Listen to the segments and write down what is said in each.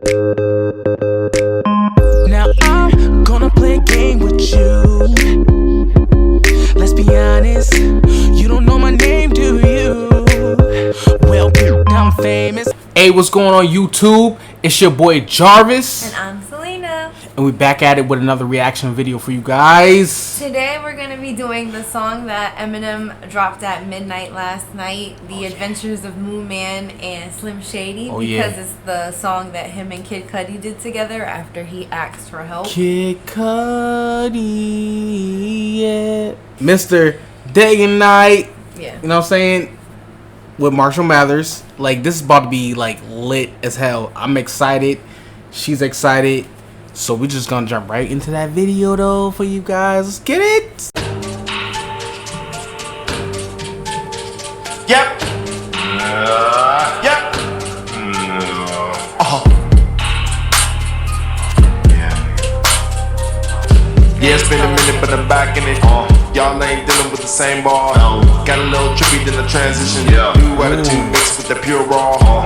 Now I'm gonna play a game with you. Let's be honest, you don't know my name, do you? Well, I'm famous. Hey, what's going on YouTube? It's your boy Jarvis. And I'm Salina. And we're back at it with another reaction video for you guys. Today we're going to be doing the song that Eminem dropped at midnight last night, The Adventures of Moon Man and Slim Shady. Because it's the song that him and Kid Cudi did together after he asked for help. Kid Cudi, yeah. Mr. Day and Night. Yeah. You know what I'm saying? With Marshall Mathers. Like, this is about to be like lit as hell. I'm excited. She's excited. So we're just gonna jump right into that video though for you guys. Let's get it. Yep. Yep. Yeah, it's been a minute, but I'm back in it. Y'all ain't dealing with the same ball. Got a little trippy than the transition. New attitude mixed with the pure raw.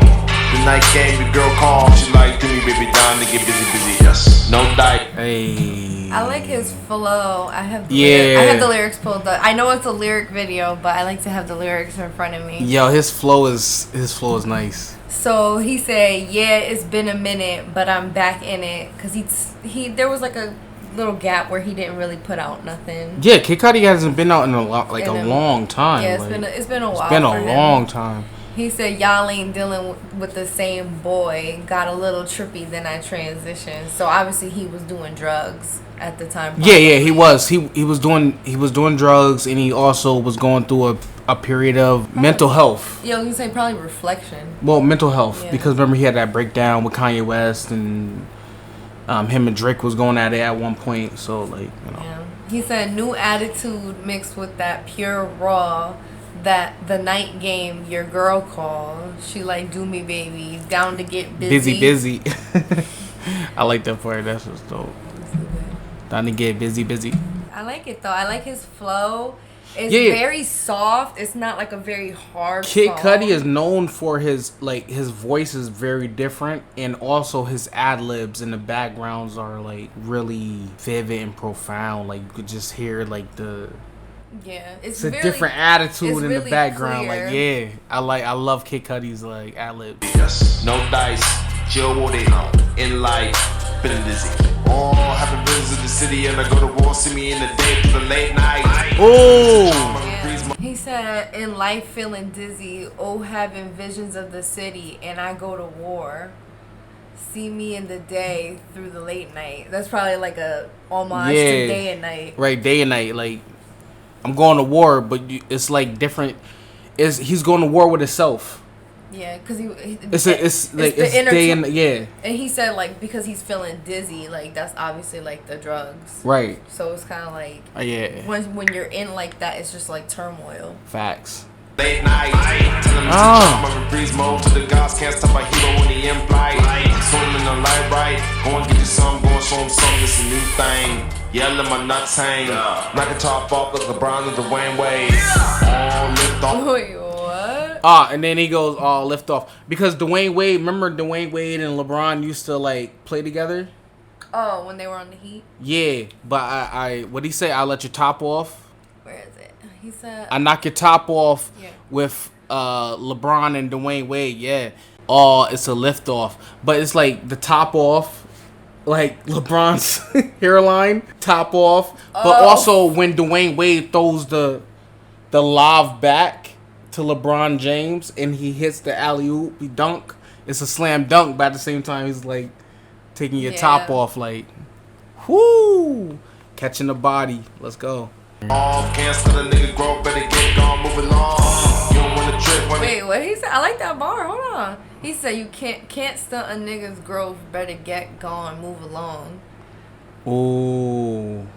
The night game, the girl called. She like, do me, baby, down to get busy, busy. Yes, no doubt. Hey. I like his flow. I have the lyrics pulled up. I know it's a lyric video, but I like to have the lyrics in front of me. Yo, his flow is nice. So he said, "Yeah, it's been a minute, but I'm back in it." Cause there was like a little gap where he didn't really put out nothing. Yeah, Kid Cudi hasn't been out in a long time. Yeah, it's been a while. It's been a long time. He said, "Y'all ain't dealing with the same boy. Got a little trippy, then I transitioned." So obviously he was doing drugs at the time. Probably. Yeah, he was. He was doing drugs, and he also was going through a period of mental health. Yeah, you say probably reflection. Well, mental health, because remember he had that breakdown with Kanye West, and him and Drake was going at it at one point. So like, you know. Yeah. He said, "New attitude mixed with that pure raw. That the night game, your girl called. She like, do me, baby. Down to get busy." Busy. I like that part. That's just dope. Down to get busy. I like it though. I like his flow. It's very soft. It's not like a very hard Kid song. Cudi is known for his voice is very different, and also his ad-libs in the backgrounds are like really vivid and profound. Like you could just hear like the it's a different attitude in the background. Clear. Like I love Kid Cudi's like ad-libs. Yes, no dice, chill with it. In life, been dizzy. Having visited the city and I go to war. See me in the day for the late night. Oh. Yeah. He said, "In life, feeling dizzy. Oh, having visions of the city, and I go to war. See me in the day through the late night." That's probably like a homage to Day and Night. Right, Day and Night. Like, I'm going to war, but it's like different. He's going to war with himself. Yeah, because it's day and And he said like because he's feeling dizzy, like that's obviously like the drugs. Right. So it's kind of like when you're in like that, it's just like turmoil. Facts. Late night, telling me to jump on freeze mode to the gods can't stop my hero when he in flight. Swimming the light right, go and get you some, go and show him something, it's a new thing. Yelling my nuts hang, knock a top off like LeBron and Dwayne Wade. Lift off. Wait, what? And then he goes, lift off. Because Dwayne Wade, remember Dwayne Wade and LeBron used to like play together? Oh, when they were on the Heat? Yeah, but what'd he say? I'll let your top off. Where is it? He said, I knock your top off with LeBron and Dwayne Wade, it's a lift off. But it's like the top off, like LeBron's hairline, top off. But also when Dwayne Wade throws the lob back to LeBron James and he hits the alley-oop, he dunk, it's a slam dunk, but at the same time he's like taking your top off, like, whoo, catching the body. Let's go. Can't stop a nigga grow, better get gone, move along. You don't want to trip when wait, what he said? I like that bar. Hold on. He said you can't stunt a nigga's growth, better get gone, move along. Ooh.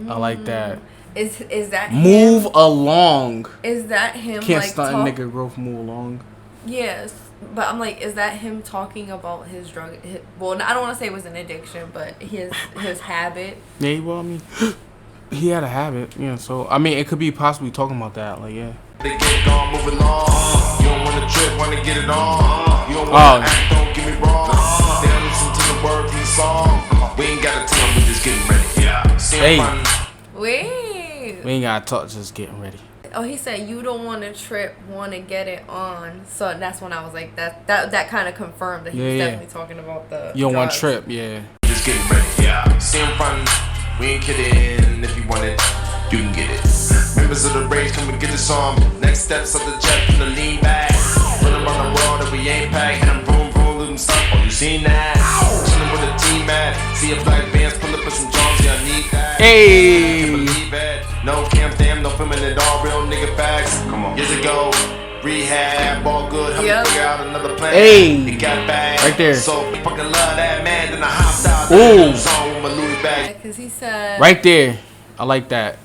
I like that. Is that move him? Along? Is that him? Can't stunt a nigga growth, move along. Yes, but I'm like, is that him talking about his drug? Well, I don't want to say it was an addiction, but his habit. Yeah, well, I mean, he had a habit, so I mean, it could be possibly talking about that, like, They get gone, move along. You don't want to trip, want to get it on. You don't want to act, don't get me wrong. Hey. Wait. We ain't gotta talk, just getting ready. Oh, he said you don't want to trip, want to get it on. So that's when I was like, that kind of confirmed that he was definitely talking about the. You don't want to trip, yeah. Just getting ready, yeah. See him front, we ain't kidding. If you want it, you can get it. Members of the race, come and get this on. Next steps of the jet from the lean back. Run around the world that we ain't packed. And I'm boom, boom, losing stuff. Oh, you seen that? Chillin' with the team at. See a black bands, pull up with some drums, yeah, I need that. Hey! I can't believe it. No cam, damn, no filming it all. Real nigga facts. Come on. Years ago, rehab, all good. Help me figure out another plan. Hey! It got bad. Right there. So fucking love that man. Then I hopped out. Ooh. Song with my Louis bag. Because he said. Right there. I like that.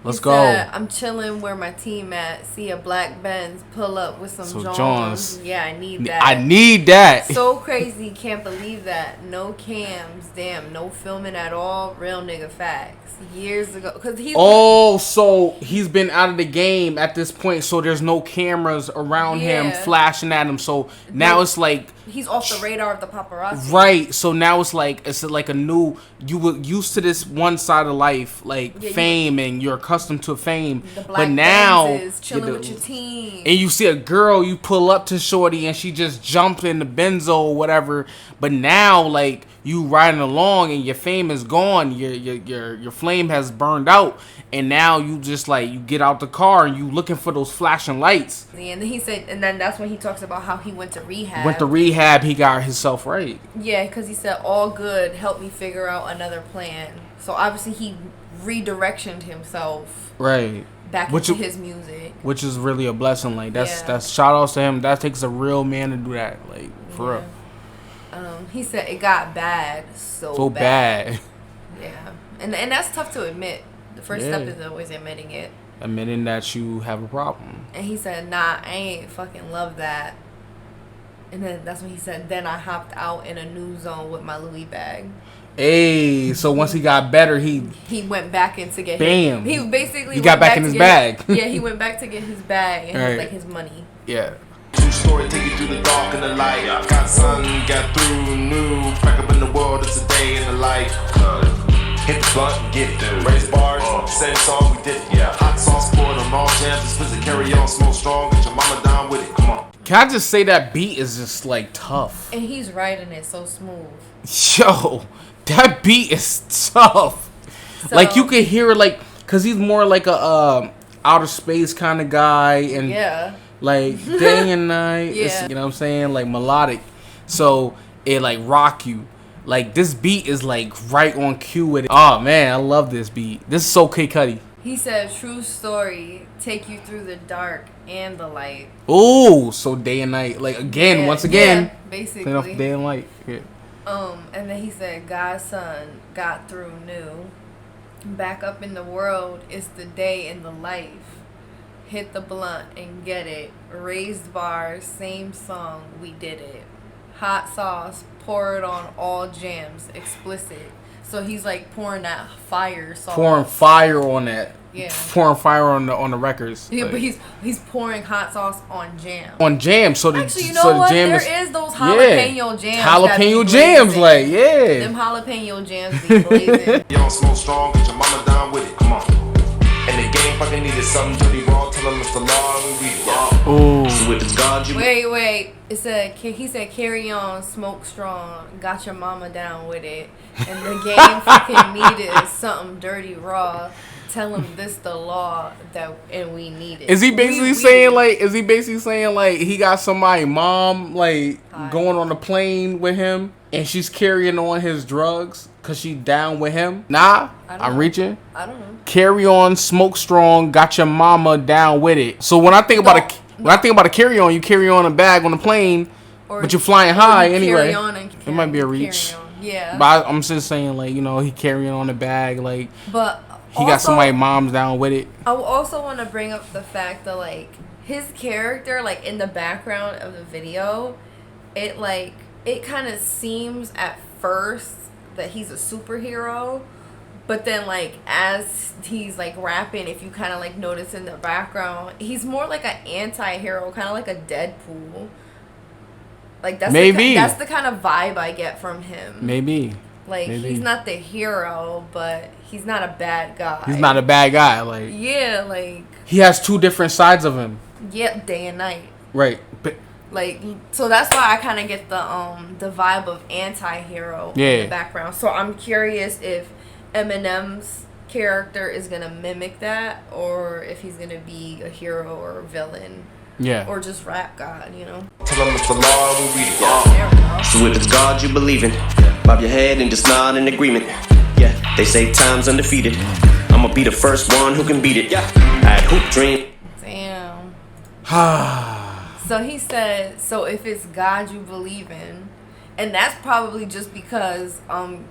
Let's go. I'm chilling where my team at. See a black Benz pull up with some Johns. Yeah, I need that. I need that. So crazy. Can't believe that. No cams. Damn. No filming at all. Real nigga facts. Years ago. Cause he's so he's been out of the game at this point. So there's no cameras around him flashing at him. So now it's like. He's off the radar of the paparazzi. Right. So now it's like a new. You were used to this one side of life, like fame, and you're accustomed to fame. But now chilling with your team, and you see a girl, you pull up to shorty, and she just jumped in the benzo or whatever. But now, like you riding along, and your fame is gone. Your flame has burned out, and now you just like you get out the car and you looking for those flashing lights. And then he said, and then that's when he talks about how he went to rehab. He got himself right. Yeah, because he said, all good, help me figure out another plan. So obviously he redirectioned himself back into his music. Which is really a blessing. Like, that's shout outs to him. That takes a real man to do that. Like, for real. He said it got bad, so bad. Yeah. And that's tough to admit. The first step is always admitting it. Admitting that you have a problem. And he said, nah, I ain't fucking love that. And then that's when he said, then I hopped out in a new zone with my Louis bag. Hey, so once he got better, he went back in to get bam. He got back in his bag. He went back to get his bag and like his money. Yeah. True story, take you through the dark and the light. Got sun, got through, new. Crack up in the world, it's a day in the life. Hit the blunt, get it. Raise bars, same song, we did it. Yeah. Hot sauce, pour it on all jams. Just visit, carry on, smoke strong. Get your mama down with it. Come on. Can I just say that beat is just like tough? And he's writing it so smooth. Yo, that beat is tough. So, like you could hear it, like, cause he's more like a outer space kind of guy, and like day and night. It's, you know what I'm saying, like melodic. So it like rock you. Like this beat is like right on cue with it. Oh man, I love this beat. This is so Cudi. He said, "True story, take you through the dark and the light." Oh, so day and night. Like again, once again, basically clean off day and light. Yeah. And then he said, God's son got through new. Back up in the world, it's the day and the life. Hit the blunt and get it. Raised bars, same song, we did it. Hot sauce, pour it on all jams, explicit. So he's like pouring that fire sauce. Pouring fire on that. Yeah. Pouring fire on the records. Yeah, like, but he's pouring hot sauce on jam. On jam, so the actually, you know what? Jam there is those jalapeno jams. Jalapeno jams, like them jalapeno jams be blazing. You don't smoke strong, get your mama down with it. Come on. And the game fucking needed something to be wrong. Tell them it's the law and we Ooh. So with the God you wait. He said carry on, smoke strong, got your mama down with it. And the game fucking needed something dirty raw. Tell him this the law and we need it. Is he basically saying like? Is he basically saying like he got somebody mom like going on a plane with him and she's carrying on his drugs because she down with him? Nah, I'm reaching. I don't know. Carry on, smoke strong, got your mama down with it. So when I think about a carry on, you carry on a bag on a plane, but you're flying high anyway. It might be a reach. Yeah. But I'm just saying like he carrying on a bag like. But. He got somebody mom's down with it. I also want to bring up the fact that like his character, like in the background of the video, it kind of seems at first that he's a superhero, but then like as he's like rapping, if you kind of like notice in the background, he's more like an anti-hero, kind of like a Deadpool. Like that's the kind of vibe I get from him. Maybe. Like, Maybe. he's not the hero, but he's not a bad guy. He's not a bad guy. Like, yeah, like, he has two different sides of him. yeah, day and night. Right. But Like, so that's why I kind of get the vibe of anti-hero in the background. So I'm curious if Eminem's character is gonna mimic that, or if he's gonna be a hero or a villain. yeah. Or just rap god, you know. Tell them it's the law and we read it. There we go. So if it's God you believe in, bob your head and just nod in agreement. Yeah, they say time's undefeated. I'ma be the first one who can beat it. Yeah, I had hoop dream. Damn. So he said, so if it's God you believe in, and that's probably just because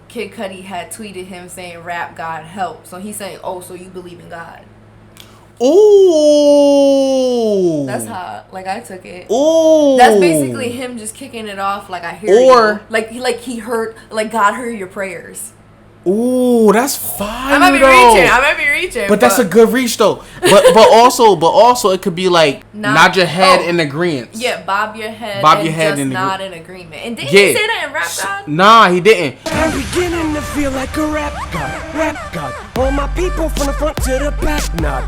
Kid Cudi had tweeted him saying rap God help. So he's saying, oh, so you believe in God. Ooh. That's how, like, I took it. Ooh. That's basically him just kicking it off, like, I hear you. Like he heard, like, God heard your prayers. Ooh, that's fine. I might be reaching. But that's a good reach though. But also it could be like nod your head in agreement. Yeah, bob your head and nod in agreement. And didn't he say that in Rap God? Nah, he didn't. I'm beginning to feel like a rap god. All my people from the front to the back nod.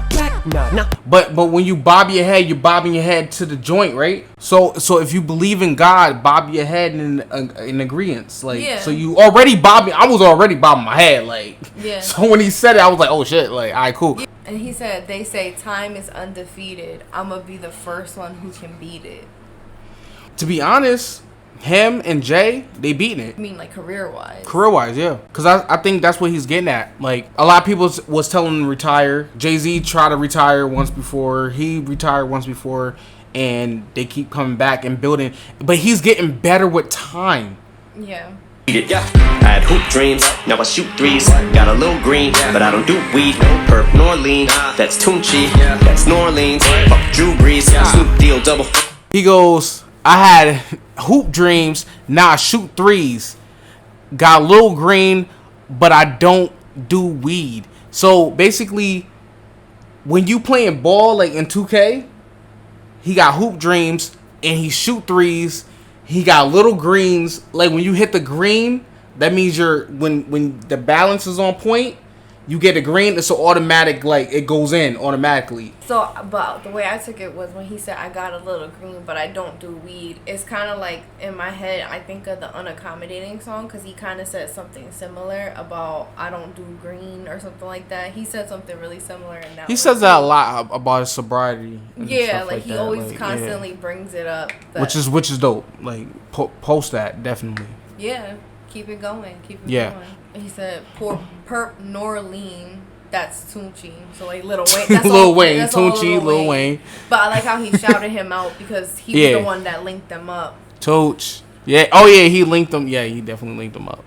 But when you bob your head, you're bobbing your head to the joint, right? So if you believe in God, bob your head in agreement. Like, yeah. So you already bobbing. I was already bobbing my head, like. Yeah. So when he said it, I was like, oh shit, like, all right, cool. Yeah. And he said, they say time is undefeated. I'm gonna be the first one who can beat it. To be honest, him and Jay, they beating it. I mean, like, career-wise. Career-wise, yeah. Because I think that's what he's getting at. Like, a lot of people was telling him to retire. Jay-Z tried to retire once before. He retired once before. And they keep coming back and building. But he's getting better with time. Yeah. Yeah, I had hoop dreams, now I shoot threes. Got a little green, but I don't do weed. Perp nor lean, that's Tunchi, that's New Orleans. Fuck Drew Brees, Snoop Deal double. He goes, I had hoop dreams, now I shoot threes. Got a little green, but I don't do weed. So basically, when you playing ball like in 2K, he got hoop dreams and he shoot threes. He got little greens. Like when you hit the green, that means you're when the balance is on point, you get a green. It's an automatic, like it goes in automatically. So, but the way I took it was when he said I got a little green, but I don't do weed. It's kind of like in my head, I think of the Unaccommodating song because he kind of said something similar about I don't do green or something like that. He said something really similar in that. He says that a lot about his sobriety. And yeah, stuff like he that. always like, constantly brings it up. Which is dope. Like post that definitely. Yeah, keep it going. Keep it Yeah. going. And he said perp nor lean. That's Tunchi. So like Lil Wayne. That's Lil Wayne. That's all Tunchi, Lil Wayne. But I like how he shouted him out because he was the one that linked them up. Tooch. Yeah. Oh yeah, he linked them. Yeah, he definitely linked them up.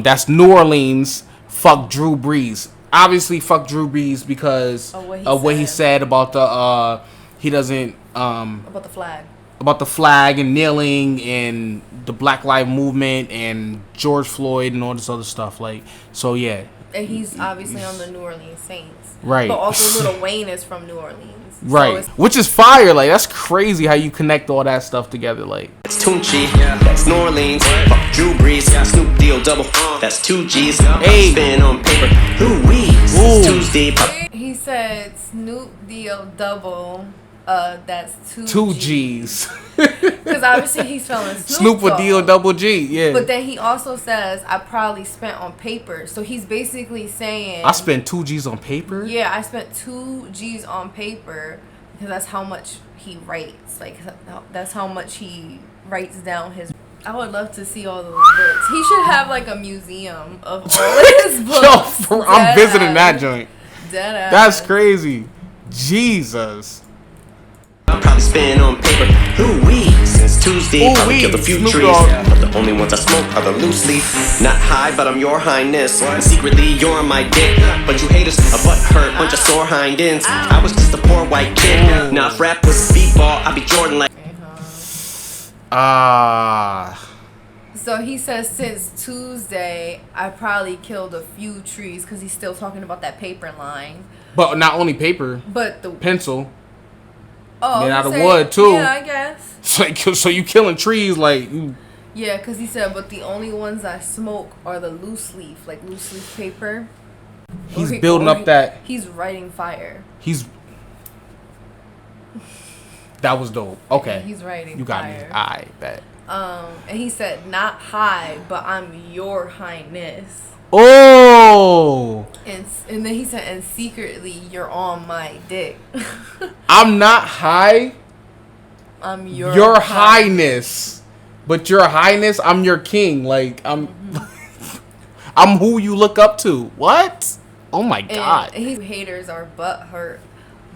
That's New Orleans. Fuck Drew Brees. Obviously, fuck Drew Brees because of what he said about the he doesn't about the flag. About the flag and kneeling and the Black Lives Movement and George Floyd and all this other stuff. Like, so yeah. And he's obviously on the New Orleans Saints. Right. But also Lil Wayne is from New Orleans. Right. So which is fire. Like, that's crazy how you connect all that stuff together. Like, that's Tunchi, that's New Orleans. Fuck Drew Brees, Snoop Deal double. That's 2 G's. Hey. Spin on paper. Louise. Tuesday. He said Snoop Deal double. That's 2 G's. Because obviously he's spelling Snoop with D-O double G, yeah. But then he also says, I probably spent on paper. So he's basically saying... I spent 2 G's on paper? Yeah, I spent 2 G's on paper because that's how much he writes. Like, that's how much he writes down his... I would love to see all those books. He should have, like, a museum of all his books. Yo, I'm visiting that joint. Deadass. That's crazy. Jesus. I'll probably spin on paper. Ooh-wee. Since Tuesday, probably killed a few trees. But the only ones I smoke are the loose leaf. Not high, but I'm your highness. And secretly, you're my dick. But you haters, a butt hurt, bunch of sore hind ends. I was just a poor white kid. Now if rap was speedball, I'd be Jordan like. So he says since Tuesday, I probably killed a few trees because he's still talking about that paper line. But not only paper, but the pencil. Oh, made out of wood too. Yeah, I guess. So you killing trees like you. Yeah, because he said, but the only ones I smoke are the loose leaf, like loose leaf paper. He's building up that. He's writing fire. That was dope. Okay. He's writing You got fire. me. I bet. And he said, not high, but I'm your highness. Oh. And then he said, and secretly you're on my dick. I'm not high. I'm your highness. But your highness, I'm your king. Like I'm I'm who you look up to. What? Oh my god. And his haters are butt hurt.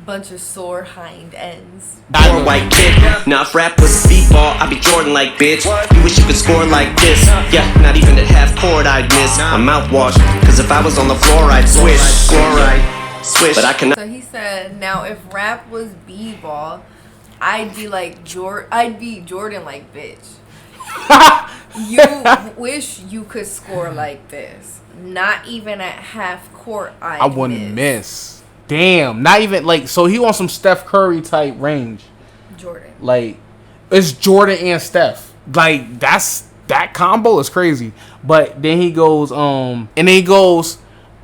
Bunch of sore hind ends. Poor white kid, now if rap was speedball, I'd be Jordan like bitch. You wish you could score like this. Yeah, not even at half court I'd miss. I'm mouthwash, cause if I was on the floor I'd swish. Fluoride, swish. But I cannot. So he said, now if rap was b-ball, I'd be like I'd be Jordan like bitch. You wish you could score like this. Not even at half court I wouldn't miss. Damn, not even like, so he on some Steph Curry type range. Jordan. Like, it's Jordan and Steph. Like, that combo is crazy. But then he goes, and then he goes,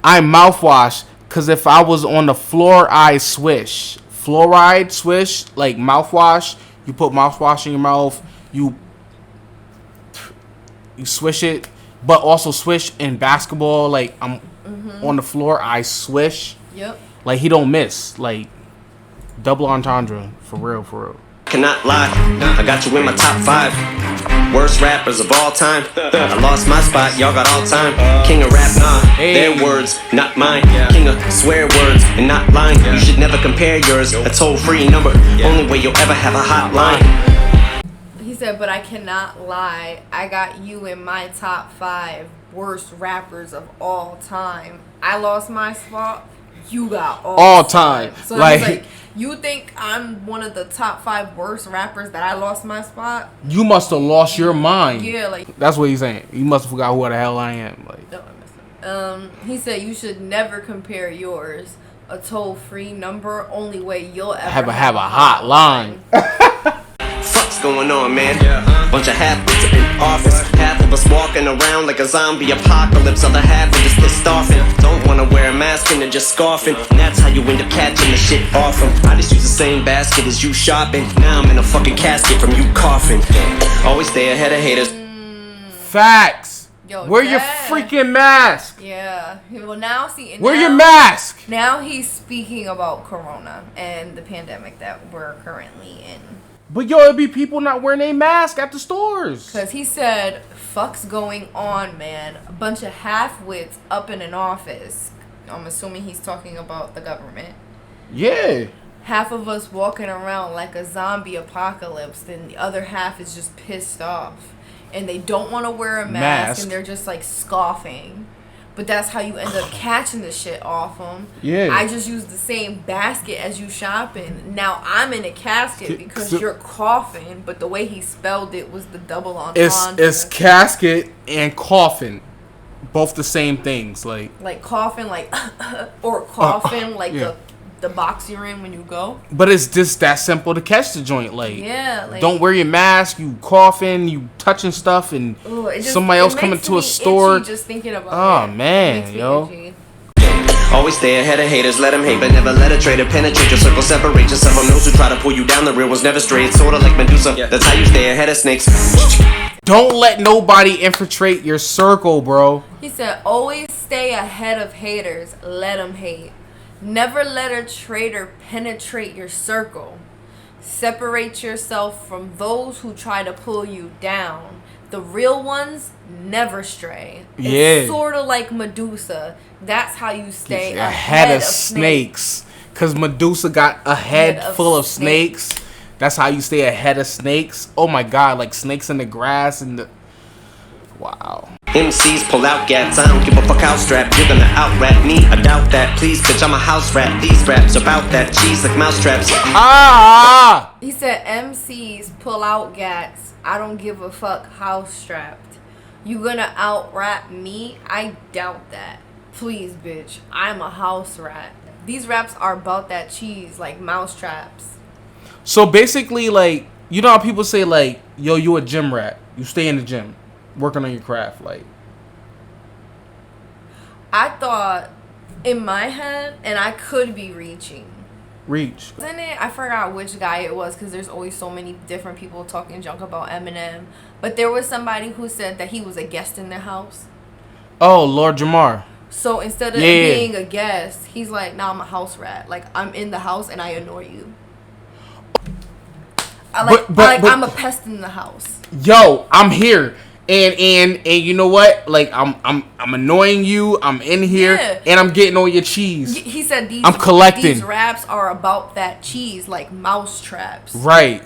I'm mouthwash, cause if I was on the floor, I swish. Fluoride swish, like mouthwash. You put mouthwash in your mouth, you swish it, but also swish in basketball. Like, I'm on the floor, I swish. Yep. Like, he don't miss. Like, double entendre. For real. Cannot lie, I got you in my top 5 worst rappers of all time. I lost my spot, y'all got all time. King of rap, nah, their words, not mine. King of swear words and not lying. You should never compare yours, a toll-free number. Only way you'll ever have a hotline. He said, but I cannot lie, I got you in my top 5 worst rappers of all time. I lost my spot. You got all time. So like, you think I'm one of the top 5 worst rappers that I lost my spot? You must have lost your mind. Yeah, like that's what he's saying. You must have forgot who the hell I am. Like, he said you should never compare yours. A toll-free number, only way you'll ever have a hotline. Fuck's going on, man? Bunch of half-wits in office. Half of us walking around like a zombie apocalypse. Other half are just pissed off and don't wanna wear a mask and they're just scoffing. And that's how you end up catching the shit off them. I just use the same basket as you shopping. Now I'm in a fucking casket from you coughing. Always stay ahead of haters. Facts. Yo, wear your freaking mask. Yeah. Well, now see. Wear your mask. Now he's speaking about Corona and the pandemic that we're currently in. But yo, it'd be people not wearing a mask at the stores. Because he said, fuck's going on, man. A bunch of half-wits up in an office. I'm assuming he's talking about the government. Yeah. Half of us walking around like a zombie apocalypse, then the other half is just pissed off. And they don't want to wear a mask, and they're just like scoffing. But that's how you end up catching the shit off them. Yeah. I just used the same basket as you shopping. Now I'm in a casket because you're coughing, but the way he spelled it was the double entendre. It's casket and coffin. Both the same things. Like coughing, like, or coughing, like the box you're in when you go. But it's just that simple to catch the joint. Like, yeah, like, don't wear your mask, you coughing, you touching stuff, and somebody else coming to a store. Just thinking about oh man, yo. Itchy. Always stay ahead of haters, let them hate, but never let a traitor penetrate your circle, separate yourself from those who try to pull you down. The real one's never straight, sorta like Medusa. That's how you stay ahead of snakes. Don't let nobody infiltrate your circle, bro. He said, always stay ahead of haters, let them hate. Never let a traitor penetrate your circle. Separate yourself from those who try to pull you down. The real ones never stray. Yeah. It's sort of like Medusa. That's how you stay ahead of snakes. Because Medusa got a head full of snakes. That's how you stay ahead of snakes. Oh my god, like snakes in the grass and the... Wow. MCs pull out gats, I don't give a fuck how strapped. You're gonna out-rap me, I doubt that. Please, bitch, I'm a house rat. These raps about that cheese like mousetraps. Ah! He said MCs pull out gats. I don't give a fuck how strapped. You gonna out-rap me? I doubt that. Please, bitch, I'm a house rat. These raps are about that cheese like mousetraps. So basically, like, you know how people say, like, yo, you a gym rat. You stay in the gym, working on your craft. Like, I thought in my head, and I could be reaching. Reach. Wasn't it? I forgot which guy it was because there's always so many different people talking junk about Eminem. But there was somebody who said that he was a guest in their house. Oh, Lord Jamar. So instead of being a guest, he's like, "Nah, I'm a house rat. Like, I'm in the house and I annoy you. I'm a pest in the house. Yo, I'm here. And you know what? Like, I'm annoying you. I'm in here, and I'm getting all your cheese. He said I'm collecting. These raps are about that cheese, like mouse traps. Right.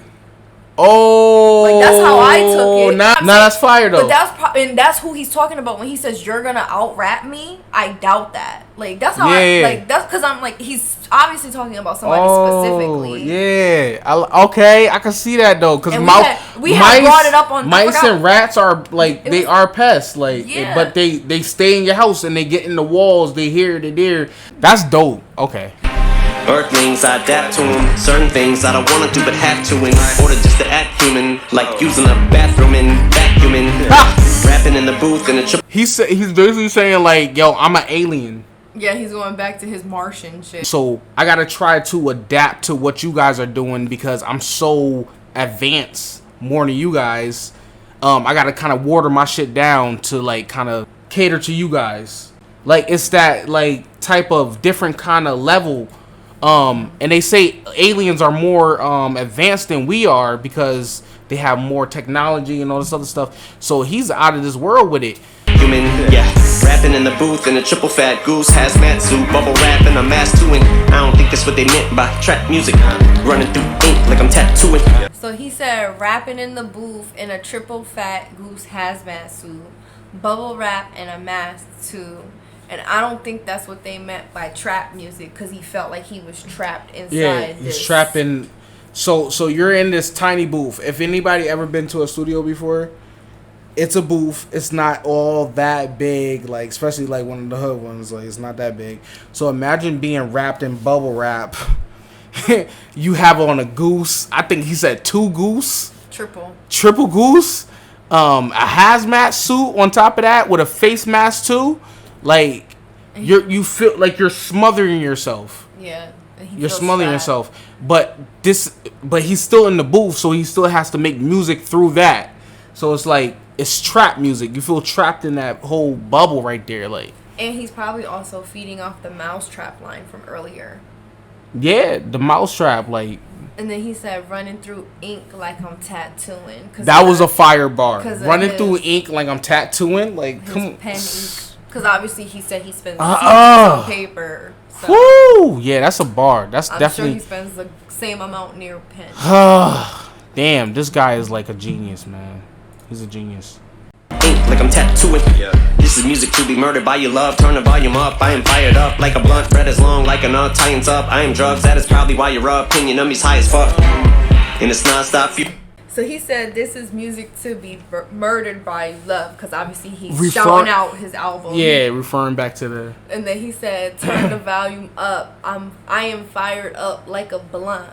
Oh, like that's how I took it. Nah, that's fire though. But and that's who he's talking about when he says you're gonna out rap me. I doubt that. Like that's how that's because I'm like he's obviously talking about somebody specifically. Yeah. Okay, I can see that though because we had brought it up on mice and rats are like they are pests. Like, but they stay in your house and they get in the walls. They hear they there. That's dope. Okay. Earthlings, I adapt to them. Certain things I don't wanna do but have to in order just to act human. Like using a bathroom and vacuuming. Rapping in the booth and he's basically saying like, yo, I'm an alien. Yeah, he's going back to his Martian shit. So I gotta try to adapt to what you guys are doing because I'm so advanced more than you guys. I gotta kind of water my shit down to like kind of cater to you guys. Like it's that like type of different kind of level. And they say aliens are more advanced than we are because they have more technology and all this other stuff. So he's out of this world with it. Human, yeah. Rapping in the booth in a triple fat goose hazmat suit, bubble wrap and a mask too. And I don't think that's what they meant by trap music. Running through ink like I'm tattooing. So he said rapping in the booth in a triple fat goose hazmat suit, bubble wrap and a mask too. And I don't think that's what they meant by trap music because he felt like he was trapped inside. Yeah, he's trapped in. So you're in this tiny booth. If anybody ever been to a studio before, it's a booth. It's not all that big, like especially like one of the hood ones. Like it's not that big. So imagine being wrapped in bubble wrap. You have on a goose. I think he said 2 goose. Triple goose. A hazmat suit on top of that with a face mask too. Like you feel like you're smothering yourself. Yeah, you're smothering yourself. But he's still in the booth, so he still has to make music through that. So it's like it's trap music. You feel trapped in that whole bubble right there, like. And he's probably also feeding off the mousetrap line from earlier. Yeah, the mousetrap, like. And then he said, "Running through ink like I'm tattooing." That was a fire bar. Running through ink like I'm tattooing, like come on. Pen ink. Because obviously he said he spends on paper. So woo! Yeah, that's a bar. That's definitely. I'm sure he spends the same amount near pen. Damn, this guy is like a genius, man. He's a genius. Ink like I'm tattooing. This is music to be murdered by your love. Turn the volume up. I am fired up like a blunt. Bread is long like a nut. Ties up. I am drugs. That is probably why your opinion of me's high as fuck. And it's non-stop. So he said this is music to be murdered by love because obviously he's shouting out his album. Yeah, referring back to the. And then he said, "Turn the volume up. I am fired up like a blunt.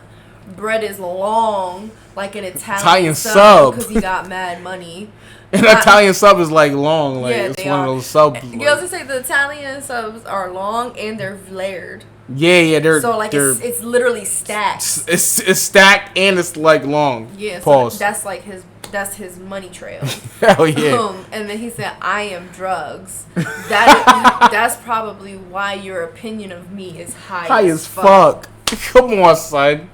Bread is long like an Italian sub because he got mad money." An Italian sub is like long, like it's one of those subs. You also say the Italian subs are long and they're layered. Yeah, they're so like it's literally stacked. It's stacked and it's like long. Yeah, pause. So that's his money trail. Hell yeah. And then he said, "I am drugs." That's probably why your opinion of me is high as fuck. Come on, son.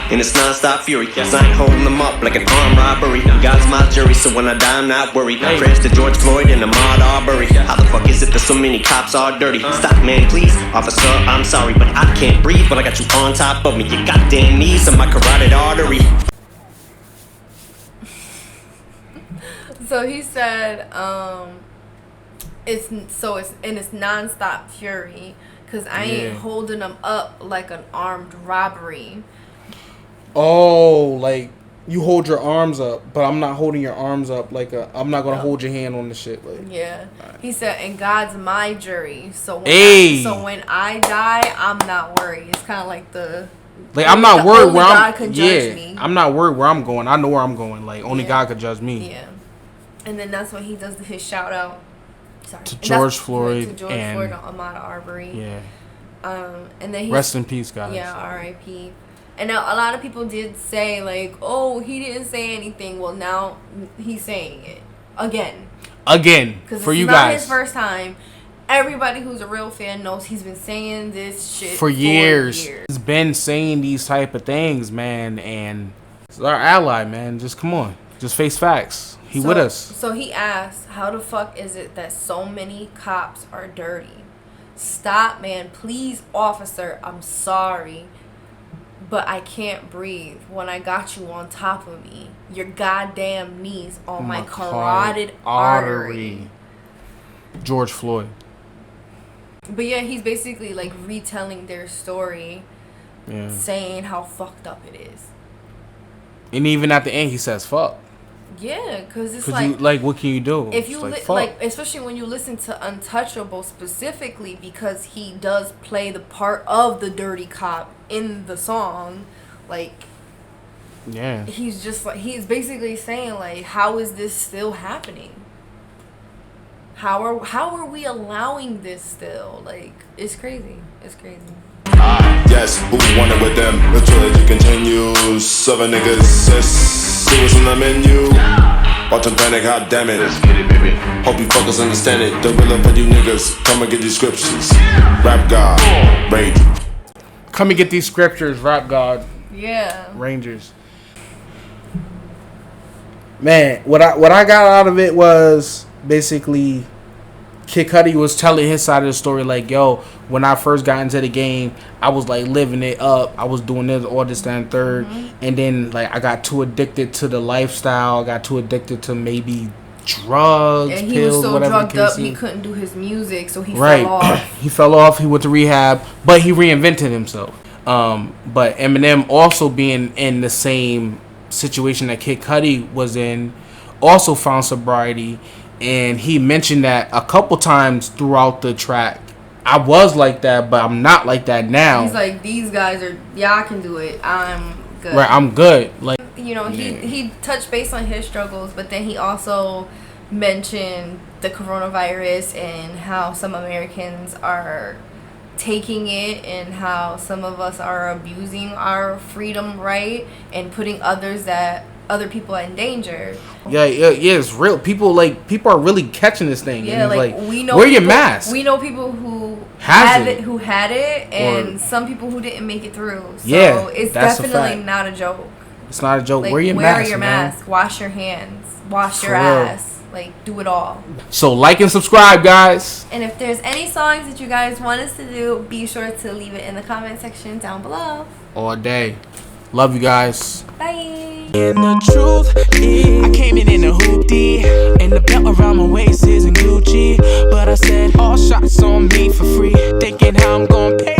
And it's non-stop fury, cause I ain't holding them up like an armed robbery. God's my jury, so when I die I'm not worried. I prayers to George Floyd and Ahmaud Arbery. How the fuck is it that so many cops are dirty? Stop man please, officer I'm sorry, but I can't breathe when I got you on top of me. Your goddamn knees and my carotid artery. So he said, it's non-stop fury, cause I ain't holding them up like an armed robbery. Oh, like you hold your arms up, but I'm not holding your arms up like I'm not gonna hold your hand on the shit. Like right. He said, and God's my jury, so when I die, I'm not worried. It's kind of like I'm not worried where God can judge me. I'm not worried where I'm going. I know where I'm going. Like only God could judge me. Yeah. And then that's when he does his shout out. Sorry. To George Floyd to George and Floyd and Ahmaud Arbery. Yeah. And then he rest in peace, guys. Yeah, R.I.P. And now a lot of people did say like, "Oh, he didn't say anything." Well, now he's saying it again. Because for you guys, not his first time. Everybody who's a real fan knows he's been saying this shit for years. He's been saying these type of things, man, and it's our ally, man. Just come on, just face facts. He with us. So he asked, "How the fuck is it that so many cops are dirty? Stop, man. Please, officer. I'm sorry, but I can't breathe when I got you on top of me. Your goddamn knees on my carotid artery." George Floyd. But yeah, he's basically like retelling their story, saying how fucked up it is. And even at the end, he says, "Fuck." Yeah, because it's like, what can you do? If you like, especially when you listen to Untouchable specifically, because he does play the part of the dirty cop in the song, like, yeah, he's just like, he's basically saying like, how is this still happening? How are we allowing this still? Like, it's crazy. It's crazy. Yes, who want it with them? The trilogy continues. 7 niggas, yes, see what's on the menu. Watch them panic, hot damn it. Let's get it, baby. Hope you fuckers understand it. The real for you niggas, come and get these scriptures. Rap God, Rangers. Come and get these scriptures, Rap God. Yeah. Rangers. Man, what I got out of it was basically Kid Cudi was telling his side of the story, like, yo, when I first got into the game, I was like living it up. I was doing this, all this, that, and third. And then like I got too addicted to the lifestyle. I got too addicted to maybe drugs, and he pills, was so whatever drugged the case up he is. couldn't do his music, so he Right. fell off. He fell off. He went to rehab, but he reinvented himself. But Eminem also being in the same situation that Kid Cudi was in, also found sobriety. And he mentioned that a couple times throughout the track. I was like that, but I'm not like that now. He's like, these guys are, y'all can do it. I'm good. Right, I'm good. Like, you know, he touched base on his struggles, but then he also mentioned the coronavirus and how some Americans are taking it and how some of us are abusing our freedom right and putting other people in danger. Yeah, it's real. People are really catching this thing. Yeah, and like we know. Wear people, your mask. We know people who had it, and some people who didn't make it through. So yeah, it's that's definitely not a joke. It's not a joke. Like, wear your mask. Wash your hands. Wash your real. ass. Like, do it all. So like and subscribe, guys. And if there's any songs that you guys want us to do, be sure to leave it in the comment section down below. All day. Love you guys. Bye. And the truth is, I came in a hoopty, and the belt around my waist isn't Gucci. But I said, all shots on me for free, thinking how I'm gonna pay.